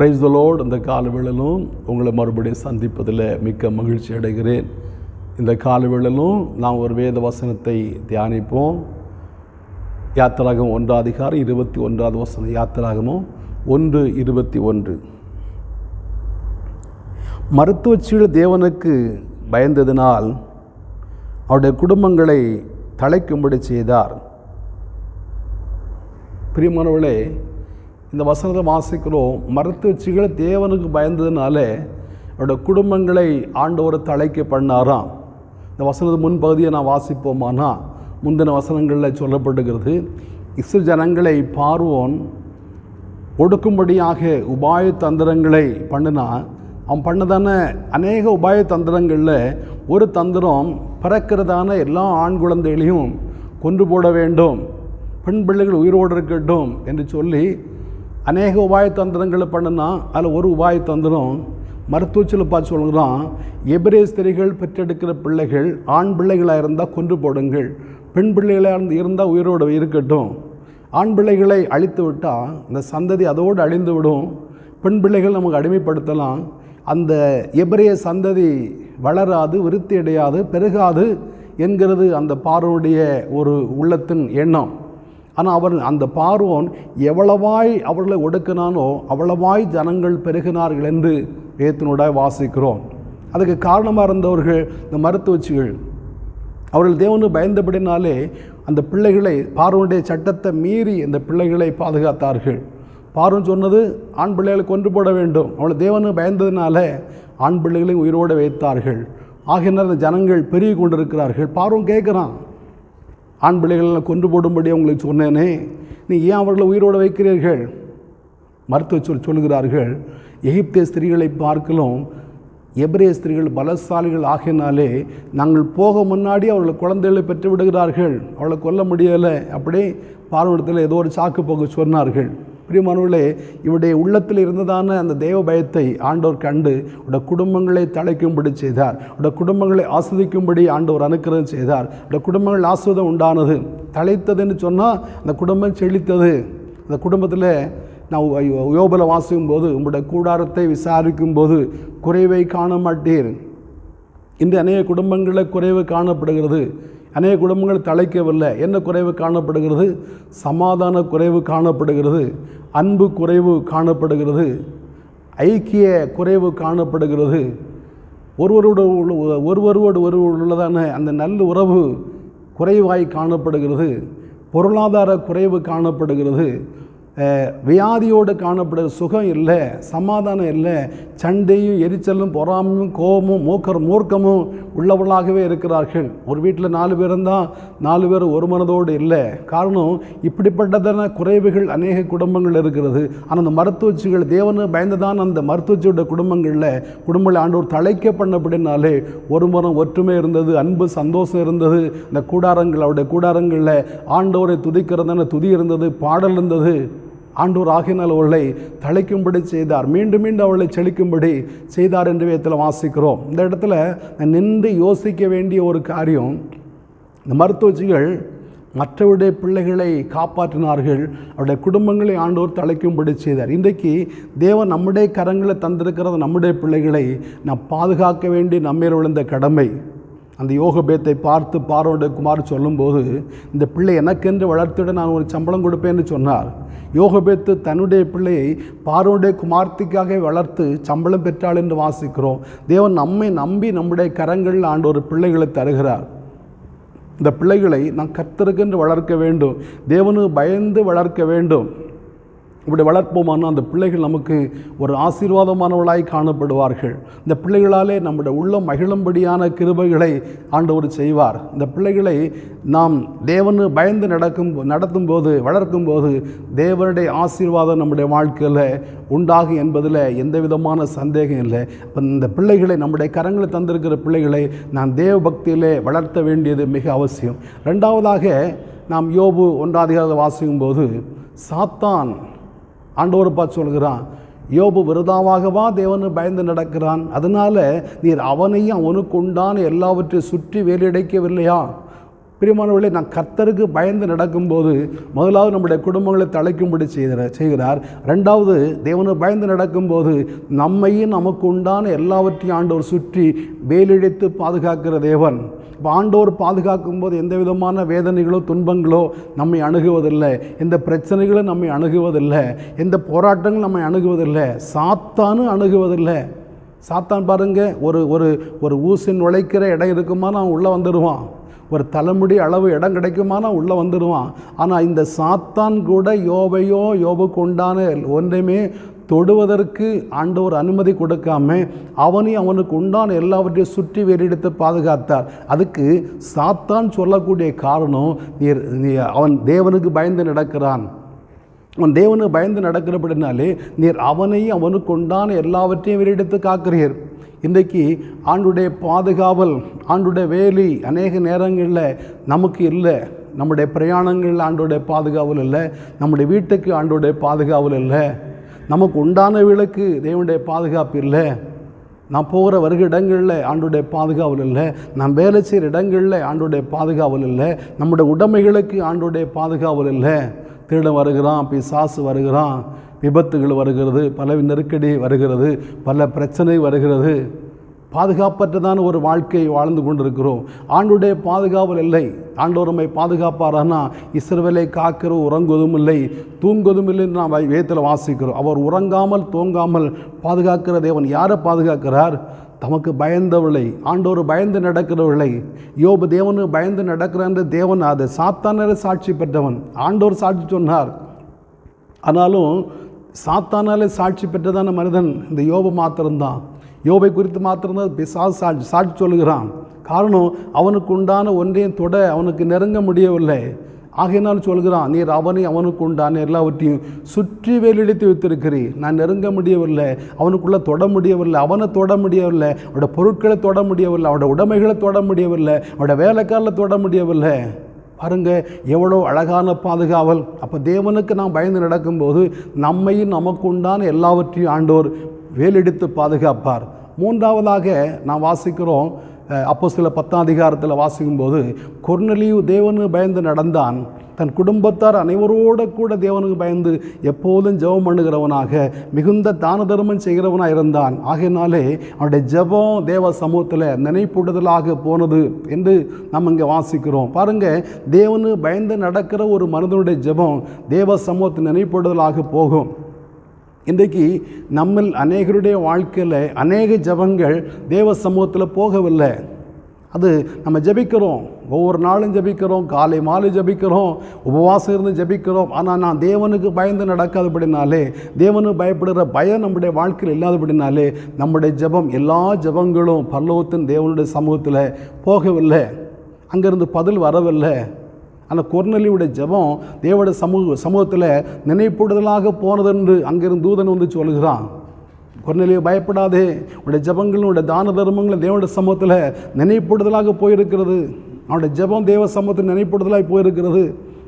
Praise the Lord. இந்த காலவேளையிலும் உங்களை மறுபடியும் சந்திப்பதில் மிக்க மகிழ்ச்சி அடைகிறேன். இந்த காலவேளையிலும் நாம் ஒரு வேத வசனத்தை தியானிப்போம். யாத்திராகமம் 1:21 யாத்திராகமம் 1:21. மருத்துவச்சிகள் தேவனுக்கு பயந்ததினால் அவருடைய குடும்பங்களை தழைக்கும்படி செய்தார். பிரியமானவர்களே, இந்த வசனத்தை வாசிக்கிறோம். மருத்துவச்சிகள் தேவனுக்கு பயந்ததுனால அவருடைய குடும்பங்களை ஆண்டவர் தழைக்க பண்ணாராம். இந்த வசனத்து முன்பகுதியை நான் வாசிப்போமானா, முந்தின வசனங்களில் சொல்லப்படுகிறது, இஸ்ரவேல் ஜனங்களை பார்வோன் ஒடுக்கும்படியாக உபாய தந்திரங்களை பண்ணினா. அவன் பண்ணதான அநேக உபாய தந்திரங்களில் ஒரு தந்திரம் பிறக்கிறதான எல்லா ஆண் குழந்தைகளையும் கொன்று போட வேண்டும், பெண் பிள்ளைகள் உயிரோடு இருக்கட்டும் என்று சொல்லி அநேக உபாய தந்திரங்களை பண்ணினா. அதில் ஒரு உபாய தந்திரம் மருத்துவச்சில் பார்த்து சொல்கிறான், எபிரேய ஸ்திரீகள் பெற்றெடுக்கிற பிள்ளைகள் ஆண் பிள்ளைகளாக இருந்தால் கொன்று போடுங்கள், பெண் பிள்ளைகளாக இருந்தால் உயிரோடு இருக்கட்டும். ஆண் பிள்ளைகளை அழித்து விட்டால் இந்த சந்ததி அதோடு அழிந்து விடும், பெண் பிள்ளைகள் நமக்கு அடிமைப்படுத்தலாம், அந்த எபிரேய சந்ததி வளராது, விருத்தி அடையாது, பெருகாது என்கிறது அந்த பார்வோனுடைய ஒரு உள்ளத்தின் எண்ணம். ஆனால் அவர் அந்த பார்வோன் எவ்வளவாய் அவர்களை ஒடுக்கினானோ அவ்வளவாய் ஜனங்கள் பெருகினார்கள் என்று வேதத்தினோட வாசிக்கிறோம். அதுக்கு காரணமாக இருந்தவர்கள் இந்த மருத்துவச்சிகள். அவர்கள் தேவனுக்கு பயந்தபடினாலே அந்த பிள்ளைகளை பார்வோனுடைய சட்டத்தை மீறி அந்த பிள்ளைகளை பாதுகாத்தார்கள். பார்வோன் சொன்னது ஆண் பிள்ளைகளை கொன்று போட வேண்டும். அவளை தேவனுக்கு பயந்ததுனால ஆண் பிள்ளைகளையும் உயிரோடு வைத்தார்கள். ஆகினால் அந்த ஜனங்கள் பெருகி கொண்டிருக்கிறார்கள். பார்வோன் கேட்குறான், ஆண் பிள்ளைகளை கொன்று போடும்படி அவங்களுக்கு சொன்னேனே, நீ ஏன் அவர்களை உயிரோடு வைக்கிறீர்கள்? மருத்துவ சொல்லுகிறார்கள், எகிப்திய ஸ்திரீகளை பார்க்கலும் எபிரேய ஸ்திரீகள் பலசாலிகள் ஆகினாலே நாங்கள் போக முன்னாடி அவர்களை குழந்தைகளை பெற்று விடுகிறார்கள், அவளை கொல்ல முடியலை. அப்படியே பார்வனத்தில் ஏதோ ஒரு சாக்கு போக்கு சொன்னார்கள். பிரியமானவர்களே, இவருடைய உள்ளத்தில் இருந்ததான அந்த தேவ பயத்தை ஆண்டவர் கண்டு உடைய குடும்பங்களை தழைக்கும்படி செய்தார். உடைய குடும்பங்களை ஆஸ்வதிக்கும்படி ஆண்டவர் அனுக்கிரகம் செய்தார். உடைய குடும்பங்கள் ஆஸ்வதம் உண்டானது. தழைத்ததுன்னு சொன்னால் அந்த குடும்பம் செழித்தது. அந்த குடும்பத்தில் நான் யோபுல வாசிக்கும் போது, உங்களுடைய கூடாரத்தை விசாரிக்கும் போது குறைவை காண மாட்டீர். இன்று அநேக குடும்பங்களில் குறைவு காணப்படுகிறது. அநேக குடும்பங்கள் தழைக்கவில்லை. என்ன குறைவு காணப்படுகிறது? சமாதான குறைவு காணப்படுகிறது, அன்பு குறைவு காணப்படுகிறது, ஐக்கிய குறைவு காணப்படுகிறது, ஒருவரோடு உள்ளதான அந்த நல்ல உறவு குறைவாய் காணப்படுகிறது, பொருளாதார குறைவு காணப்படுகிறது, வியாதியோடு காணப்படுகிற சுகம் இல்லை, சமாதானம் இல்லை, சண்டையும் எரிச்சலும் பொறாமையும் கோபமும் மூர்க்கமும் உள்ளவர்களாகவே இருக்கிறார்கள். ஒரு வீட்டில் 4 பேர் இருந்தால் 4 பேர் ஒரு மனதோடு இல்லை. காரணம், இப்படிப்பட்டதான குறைவுகள் அநேக குடும்பங்கள் இருக்கிறது. ஆனால் அந்த மருத்துவச்சிகள் தேவனு பயந்ததான் அந்த மருத்துவச்சியோட குடும்பங்களை ஆண்டவர் தழைக்க பண்ணப்படினாலே ஒரு மனம் ஒற்றுமை இருந்தது, அன்பு சந்தோஷம் இருந்தது. இந்த கூடாரங்கள், அவருடைய கூடாரங்களில் ஆண்டவரை துதிக்கிறதான துதி இருந்தது, பாடல் இருந்தது. ஆண்டவர் ஆகினால் அவர்களை தழைக்கும்படி செய்தார், மீண்டும் மீண்டும் அவர்களை செழிக்கும்படி செய்தார் என்று வேதத்தில் வாசிக்கிறோம். இந்த இடத்துல நின்று யோசிக்க வேண்டிய ஒரு காரியம், இந்த மருத்துவச்சிகள் மற்றவருடைய பிள்ளைகளை காப்பாற்றினார்கள், அவருடைய குடும்பங்களை ஆண்டவர் தழைக்கும்படி செய்தார். இன்றைக்கு தேவன் நம்முடைய கரங்களை தந்திருக்கிறது நம்முடைய பிள்ளைகளை நாம் பாதுகாக்க வேண்டிய நம்மேல் விழுந்த கடமை. அந்த யோகபேத்தை பார்த்து பார்வோனுடைய குமார் சொல்லும்போது, இந்த பிள்ளை எனக்கென்று வளர்த்துவிட நான் ஒரு சம்பளம் கொடுப்பேன்னு சொன்னார். யோகபேத்து தன்னுடைய பிள்ளையை பார்வோனுடைய குமார்த்திக்காக வளர்த்து சம்பளம் பெற்றாள் என்று வாசிக்கிறோம். தேவன் நம்மை நம்பி நம்முடைய கரங்களில் ஆண்டவர் பிள்ளைகளை தருகிறார். இந்த பிள்ளைகளை நாம் கர்த்தருக்கென்று வளர்க்க வேண்டும், தேவனுக்கு பயந்து வளர்க்க வேண்டும். இப்படி வளர்ப்போமானால் அந்த பிள்ளைகள் நமக்கு ஒரு ஆசீர்வாதமானவர்களாய் காணப்படுவார்கள். இந்த பிள்ளைகளாலே நம்முடைய உள்ளம் மகிழும்படியான கிருபைகளை ஆண்டவர் செய்வார். இந்த பிள்ளைகளை நாம் தேவனு பயந்து நடத்தும் போது, வளர்க்கும் போது தேவனுடைய ஆசீர்வாதம் நம்முடைய வாழ்க்கையில் உண்டாகும் என்பதில் எந்த விதமான சந்தேகம் இல்லை. இப்போ இந்த பிள்ளைகளை, நம்முடைய கரங்களை தந்திருக்கிற பிள்ளைகளை நாம் தேவ பக்தியிலே வளர்த்த வேண்டியது மிக அவசியம். ரெண்டாவதாக, நாம் யோபு 1 வாசிக்கும் போது சாத்தான் ஆண்டவர் பார்த்து சொல்கிறான், யோபு விருதாவாகவா தேவனு பயந்து நடக்கிறான், அதனால நீர் அவனையும் அவனுக்கு உண்டான எல்லாவற்றையும் சுற்றி வேலையடைக்கவில்லையா? பிரியமானவர்களே, நான் கர்த்தருக்கு பயந்து நடக்கும்போது முதலாவது நம்முடைய குடும்பங்களை தழைக்கும்படி செய்கிறார். ரெண்டாவது, தேவனுக்கு பயந்து நடக்கும்போது நம்மையும் நமக்கு உண்டான எல்லாவற்றையும் ஆண்டவர் சுற்றி வேலிழைத்து பாதுகாக்கிற தேவன். இப்போ ஆண்டவர் பாதுகாக்கும் போது எந்த விதமான வேதனைகளோ துன்பங்களோ நம்மை அணுகுவதில்லை, எந்த பிரச்சனைகளும் நம்மை அணுகுவதில்லை, எந்த போராட்டங்களும் நம்மை அணுகுவதில்லை, சாத்தானும் அணுகுவதில்லை. சாத்தான் பாருங்க, ஒரு ஊசின் நுழைக்கிற இடம் இருக்குமா நான் உள்ளே வந்துடுவான், ஒரு தலைமுடி அளவு இடம் கிடைக்குமானா உள்ளே வந்துடுவான். ஆனால் இந்த சாத்தான் கூட யோபுக்கு உண்டான ஒன்றையுமே தொடுவதற்கு ஆண்டவர் அனுமதி கொடுக்காம அவனையும் அவனுக்கு உண்டான எல்லாவற்றையும் சுற்றி வேறிடத்து பாதுகாத்தார். அதுக்கு சாத்தான் சொல்லக்கூடிய காரணம், அவன் தேவனுக்கு பயந்து நடக்கிறான், அவன் தேவனுக்கு பயந்து நடக்கிறபடினாலே நீர் அவனையும் அவனுக்கு உண்டான எல்லாவற்றையும் வேறிடத்து காக்கிறீர். இன்றைக்கு ஆண்டுடைய பாதுகாவல், ஆண்டுடைய வேலி அநேக நேரங்களில் நமக்கு இல்லை. நம்முடைய பிரயாணங்களில் ஆண்டுடைய பாதுகாவல் இல்லை, நம்முடைய வீட்டுக்கு ஆண்டுடைய பாதுகாவல் இல்லை, நமக்கு உண்டானவர்களுக்கு தேவனுடைய பாதுகாப்பு இல்லை, நான் போகிற வருகிற இடங்களில் ஆண்டுடைய பாதுகாவல் இல்லை, நான் வேலை செய்கிற இடங்களில் ஆண்டுடைய பாதுகாவல் இல்லை, நம்முடைய உடைமைகளுக்கு ஆண்டுடைய பாதுகாவல் இல்லை. திருடன் வருகிறான், பிசாசு வருகிறான், விபத்துகள் வருகிறது, பல நெருக்கடி வருகிறது, பல பிரச்சனை வருகிறது. பாதுகாப்பற்றதான ஒரு வாழ்க்கை வாழ்ந்து கொண்டிருக்கிறோம். ஆண்டுடைய பாதுகாவல் இல்லை. ஆண்டவர் நம்மை பாதுகாப்பாரானா, இஸ்ரவேலை காக்கிற உறங்குவதும் இல்லை தூங்குவதும் இல்லைன்னு நாம் வேதத்தில் வாசிக்கிறோம். அவர் உறங்காமல் தூங்காமல் பாதுகாக்கிற தேவன். யாரை பாதுகாக்கிறார்? தமக்கு பயந்தவளை, ஆண்டவர் பயந்து நடக்கிறவளை. யோபு தேவனுக்கு பயந்து நடக்கிற தேவன் அதை சாத்தானரை சாட்சி பெற்றவன். ஆண்டவர் சாட்சி சொன்னார். ஆனாலும் சாத்தானாலே சாட்சி பெற்றதான மனிதன் இந்த யோபு மாத்திரம்தான். யோபை குறித்து மாத்திரம்தான் பிசாசு சாட்சி சொல்லுகிறான். காரணம், அவனுக்கு உண்டான ஒன்றையும் தொட அவனுக்கு நெருங்க முடியவில்லை. ஆகையினால் சொல்கிறான், நீர் அவனை அவனுக்கு உண்டான எல்லாவற்றையும் சுற்றி வேலிடித்து வைத்திருக்கிறீர். நான் நெருங்க முடியவில்லை, அவனுக்குள்ளே தொட முடியவில்லை, அவனை தொட முடியவில்லை, அவனோட பொருட்களை தொட முடியவில்லை, அவனோட உடைமைகளை தொட முடியவில்லை, அவனோட வேலைக்காரில் தொட முடியவில்லை. பாருங்க, எவ்வளோ அழகான பாதுகாவல். அப்போ தேவனுக்கு நாம் பயந்து நடக்கும்போது நம்மையும் நமக்கு உண்டான எல்லாவற்றையும் ஆண்டோர் வேலெடுத்து பாதுகாப்பார். மூன்றாவதாக நாம் வாசிக்கிறோம், அப்போஸ்தலர் 10ஆம் அதிகாரத்தில் வாசிக்கும்போது, கொர்நேலியு தேவனுக்கு பயந்து நடந்தான், தன் குடும்பத்தார் அனைவரோடு கூட தேவனுக்கு பயந்து எப்போதும் ஜெபம் பண்ணுகிறவனாக மிகுந்த தான தர்மம் செய்கிறவனாக இருந்தான். ஆகையினாலே அவனுடைய ஜெபம் தேவ சமூகத்தில் நினைப்புடுதலாக போனது என்று நம்ம இங்கே வாசிக்கிறோம். பாருங்கள், தேவனுக்கு பயந்து நடக்கிற ஒரு மனிதனுடைய ஜெபம் தேவ சமூகத்தில் நினைப்புடுதலாக போகும். இன்றைக்கு நம்ம அநேகருடைய வாழ்க்கையில் அநேக ஜெபங்கள் தேவ சமூகத்தில் போகவில்லை. அது நம்ம ஜெபிக்கிறோம், ஒவ்வொரு நாளும் ஜெபிக்கிறோம், காலை மாலை ஜெபிக்கிறோம், உபவாசம் இருந்து ஜெபிக்கிறோம். ஆனால் நான் தேவனுக்கு பயந்து நடக்காதபடினாலே, தேவனுக்கு பயப்படுகிற பயம் நம்முடைய வாழ்க்கையில் இல்லாதபடினாலே நம்முடைய ஜெபம், எல்லா ஜெபங்களும் பரலோகத்தின் தேவனுடைய சமூகத்தில் போகவில்லை, அங்கேருந்து பதில் வரவில்லை. ஆனால் கொர்நேலியுடைய ஜெபம் தேவனுடைய சமூகத்தில் நினைப்புடுதலாக போனதென்று அங்கிருந்து தூதன் வந்து சொல்கிறான். கொர்நேலியு, பயப்படாதே, உடைய ஜெபங்கள் உடைய தான தர்மங்கள் தேவனுடைய சமூகத்தில் நினைப்புடுதலாக போயிருக்கிறது. அவனுடைய ஜெபம் தேவ சமூகத்தில் நினைப்புடுதலாக போயிருக்கிறது.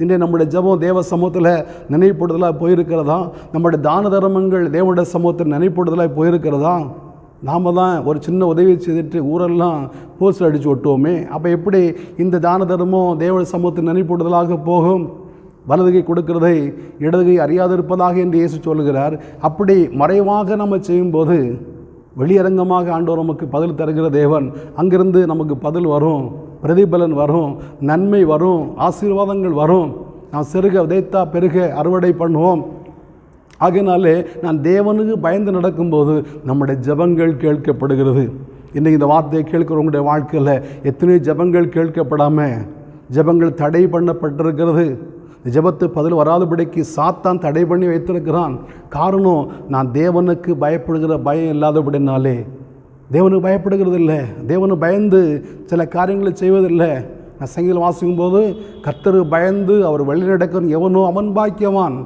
இன்றைய நம்முடைய ஜெபம் தேவ சமூகத்தில் நினைப்புடுதலாக போயிருக்கிறதா? நம்முடைய தான தர்மங்கள் தேவனுடைய சமூகத்தில் நினைப்புடுதலாக போயிருக்கிறதா? நாம் தான் ஒரு சின்ன உதவி செய்துட்டு ஊரெல்லாம் போஸ்டர் அடித்து ஒட்டுவோமே. அப்போ எப்படி இந்த தான தர்மம் தேவனுடைய சமூகத்தில் நினைப்புடுதலாக போகும்? வலதுகை கொடுக்கிறதை இடதுகை அறியாதிருப்பதாக என்று இயேசு சொல்கிறார். அப்படி மறைவாக நம்ம செய்யும்போது வெளியரங்கமாக ஆண்டவர் நமக்கு பதில் தருகிற தேவன். அங்கிருந்து நமக்கு பதில் வரும், பிரதிபலன் வரும், நன்மை வரும், ஆசீர்வாதங்கள் வரும். நாம் சிறுக விதைத்தா பெருக அறுவடை பண்ணுவோம். ஆகையினாலே நான் தேவனுக்கு பயந்து நடக்கும்போது நம்முடைய ஜெபங்கள் கேட்கப்படுகிறது. இன்றைக்கி இந்த வார்த்தையை கேட்கிறவங்களுடைய வாழ்க்கையில் எத்தனையோ ஜெபங்கள் கேட்கப்படாமல் ஜெபங்கள் தடை பண்ணப்பட்டிருக்கிறது. ஜெபத்து பதில் வராதபடிக்கு சாத்தான் தடை பண்ணி வைத்திருக்கிறான். காரணம், நான் தேவனுக்கு பயப்படுகிற பயம் இல்லாதபடினாலே. தேவனுக்கு பயப்படுகிறது இல்லை, தேவனுக்கு பயந்து சில காரியங்களை செய்வதில்லை. நான் சங்கீதம் வாசிக்கும்போது, கர்த்தருக்கு பயந்து அவர் வழி நடக்கிறவன் எவனோ அவன் பாக்கியவான்,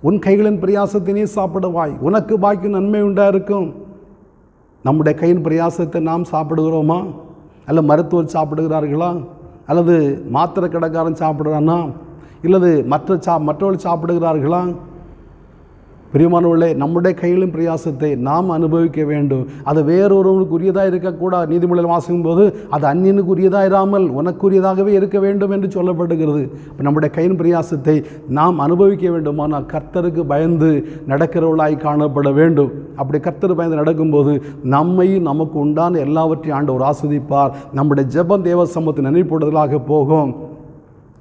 உன் கைகளின் பிரயாசத்தினே சாப்பிடுவாய், உனக்கு பாக்கியம் நன்மை உண்டா இருக்கும். நம்முடைய கையின் பிரயாசத்தை நாம் சாப்பிடுகிறோமா? அல்ல மருத்துவர் சாப்பிடுகிறார்களா? அல்லது மாத்திரை கடைக்காரன் சாப்பிடுறானா? இல்லது மற்றவர்கள் சாப்பிடுகிறார்களா? பிரியமானவர்களே, நம்முடைய கையிலும் பிரயாசத்தை நாம் அனுபவிக்க வேண்டும். அது வேறொருவனுக்கு உரியதாக இருக்கக்கூடாது. நீதிமொழியில் வாசிக்கும் போது அது அந்நியனுக்கு உரியதாக இராமல் உனக்குரியதாகவே இருக்க வேண்டும் என்று சொல்லப்படுகிறது. இப்போ நம்முடைய கையின் பிரயாசத்தை நாம் அனுபவிக்க வேண்டுமானால் கர்த்தருக்கு பயந்து நடக்கிறவர்களாய் காணப்பட வேண்டும். அப்படி கர்த்தர் பயந்து நடக்கும்போது நம்மையும் நமக்கு உண்டான எல்லாவற்றையும் ஆண்டவர் ஆஸ்வதிப்பார். நம்முடைய ஜெபம் தேவ சமூகத்தை நினைப்படுதலாக போகும்.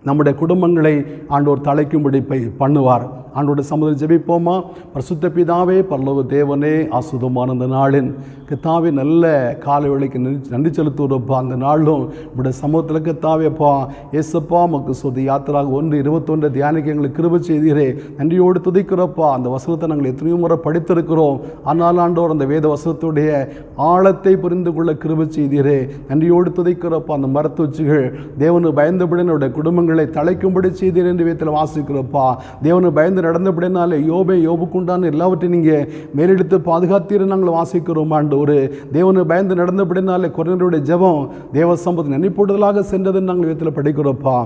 நம்முடைய குடும்பங்களை ஆண்டவர் தலைக்கும்படி பண்ணுவார். ஆண்டோட சமுதிரம் ஜெபிப்போமா? பரிசுத்த பிதாவே, பரலோக தேவனே, ஆசுதமான இந்த நாளின் கத்தாவே நல்ல காலை வேளைக்கு நன்றி செலுத்துவப்பா. அந்த நாளும் நம்முடைய சமூகத்தில் கத்தாவேப்பா ஏசப்பா மக்கு சொதி யாத்திராக 1:21 தியானிக்க எங்களுக்கு கிருபை செய்தீரே. நன்றியோடு துதிக்கிறப்பா. அந்த வசனத்தை நாங்கள் எத்தனையோ முறை படித்திருக்கிறோம். ஆனால் ஆண்டவர் அந்த வேத வசனத்துடைய ஆழத்தை புரிந்து கொள்ள கிருபை செய்தீரே. நன்றியோடு துதிக்கிறப்பா. அந்த மரத்துச்சிகள் தேவனு பயந்தபடி நம்முடைய குடும்பங்களை தலைக்கும்படி செய்தீர் என்று வேதத்தில் வாசிக்கிறப்பா. தேவனு பயந்து நடந்தபடினாலே யோபுக்குண்டான எல்லாவற்றையும் நீங்கள் மேலெடுத்து பாதுகாத்தீர் நாங்கள் வாசிக்கிறோம். ஆண்டவரே, தேவனு பயந்து நடந்தபடினாலே குறைந்தருடைய ஜெபம் தேவ சம்பத்து நினைப்பூடுதலாக சென்றதுன்னு நாங்கள் வேதத்தில் படிக்கிறோப்பா.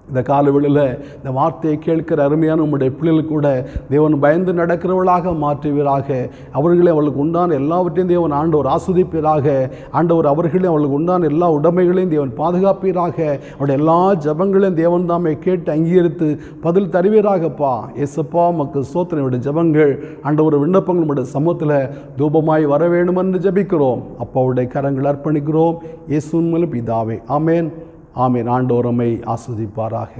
இந்த காலவெளியில் இந்த வார்த்தையை கேட்கிற அருமையான உங்களுடைய பிள்ளைகள் கூட தேவன் பயந்து நடக்கிறவர்களாக மாற்றுவீராக. அவர்களே அவளுக்கு உண்டான எல்லாவற்றையும் தேவன் ஆண்டவர் ஆஸ்வதிப்பீராக. ஆண்டவர் அவர்களே அவளுக்கு உண்டான எல்லா உடைமைகளையும் தேவன் பாதுகாப்பீராக. அவருடைய எல்லா ஜபங்களையும் தேவன் தாமே கேட்டு அங்கீகரித்து பதில் தருவீராகப்பா. ஏசப்பா மக்கு சோத்திரனுடைய ஜபங்கள் ஆண்டவர் விண்ணப்பங்கள் நம்முடைய சமூகத்தில் தூபமாய் வர வேண்டும் என்று ஜபிக்கிறோம். அப்பாவுடைய கரங்கள் அர்ப்பணிக்கிறோம். இயேசுவின் மூலம் பிதாவே, ஆமேன். ஆமேன். ஆண்டவர் நம்மை ஆஸ்வதிப்பாராக.